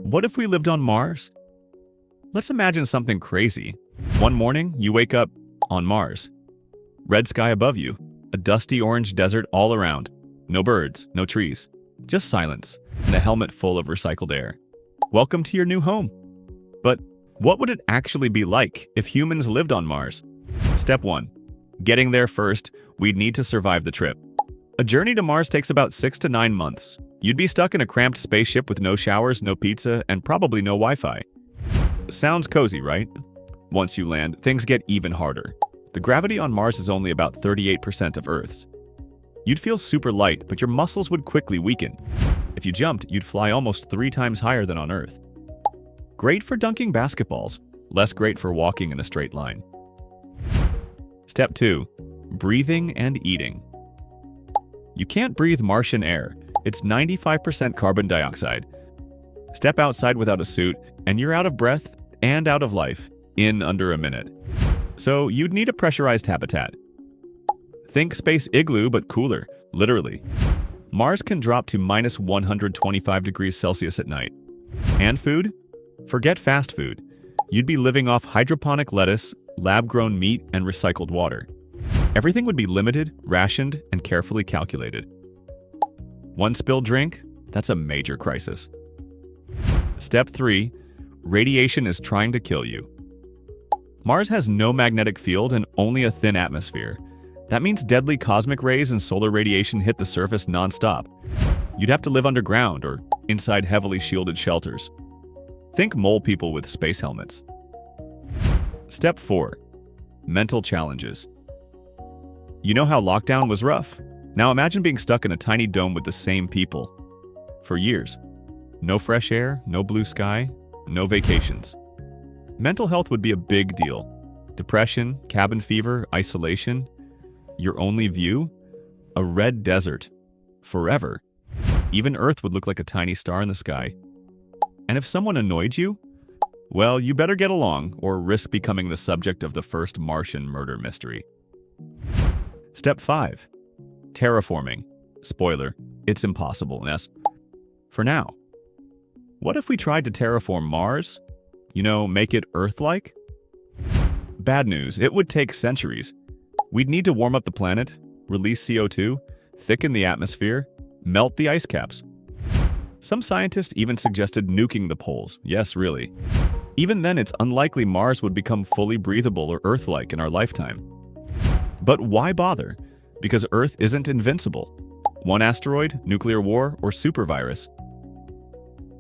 What if we lived on Mars? Let's imagine something crazy. One morning, you wake up on Mars. Red sky above you, a dusty orange desert all around. No birds, no trees, just silence, and a helmet full of recycled air. Welcome to your new home. But what would it actually be like if humans lived on Mars? Step 1. Getting there first, we'd need to survive the trip. A journey to Mars takes about 6 to 9 months. You'd be stuck in a cramped spaceship with no showers, no pizza, and probably no Wi-Fi. Sounds cozy, right? Once you land, things get even harder. The gravity on Mars is only about 38% of Earth's. You'd feel super light, but your muscles would quickly weaken. If you jumped, you'd fly almost 3 times higher than on Earth. Great for dunking basketballs, less great for walking in a straight line. Step 2. Breathing and eating. You can't breathe Martian air. It's 95% carbon dioxide. Step outside without a suit, and you're out of breath and out of life in under a minute. So you'd need a pressurized habitat. Think space igloo, but cooler, literally. Mars can drop to minus 125 degrees Celsius at night. And food? Forget fast food. You'd be living off hydroponic lettuce, lab-grown meat, and recycled water. Everything would be limited, rationed, and carefully calculated. One spilled drink? That's a major crisis. Step 3. Radiation is trying to kill you. Mars has no magnetic field and only a thin atmosphere. That means deadly cosmic rays and solar radiation hit the surface non-stop. You'd have to live underground or inside heavily shielded shelters. Think mole people with space helmets. Step 4. Mental challenges. You know how lockdown was rough? Now imagine being stuck in a tiny dome with the same people for years. No fresh air, no blue sky, no vacations. Mental health would be a big deal. Depression, cabin fever, isolation. Your only view? A red desert. Forever. Even Earth would look like a tiny star in the sky. And if someone annoyed you? Well, you better get along or risk becoming the subject of the first Martian murder mystery. Step 5. Terraforming. Spoiler, it's impossible, yes. For now. What if we tried to terraform Mars? You know, make it Earth-like? Bad news, it would take centuries. We'd need to warm up the planet, release CO2, thicken the atmosphere, melt the ice caps. Some scientists even suggested nuking the poles. Yes, really. Even then, it's unlikely Mars would become fully breathable or Earth-like in our lifetime. But why bother? Because Earth isn't invincible. One asteroid, nuclear war, or supervirus.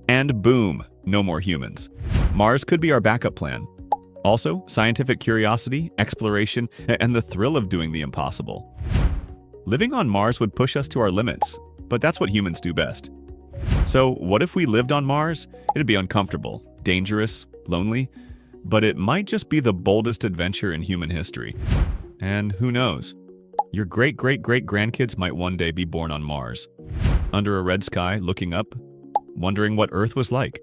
And boom, no more humans. Mars could be our backup plan. Also, scientific curiosity, exploration, and the thrill of doing the impossible. Living on Mars would push us to our limits, but that's what humans do best. So, what if we lived on Mars? It'd be uncomfortable, dangerous, lonely, but it might just be the boldest adventure in human history. And who knows? Your great-great-great-grandkids might one day be born on Mars, under a red sky, looking up, wondering what Earth was like.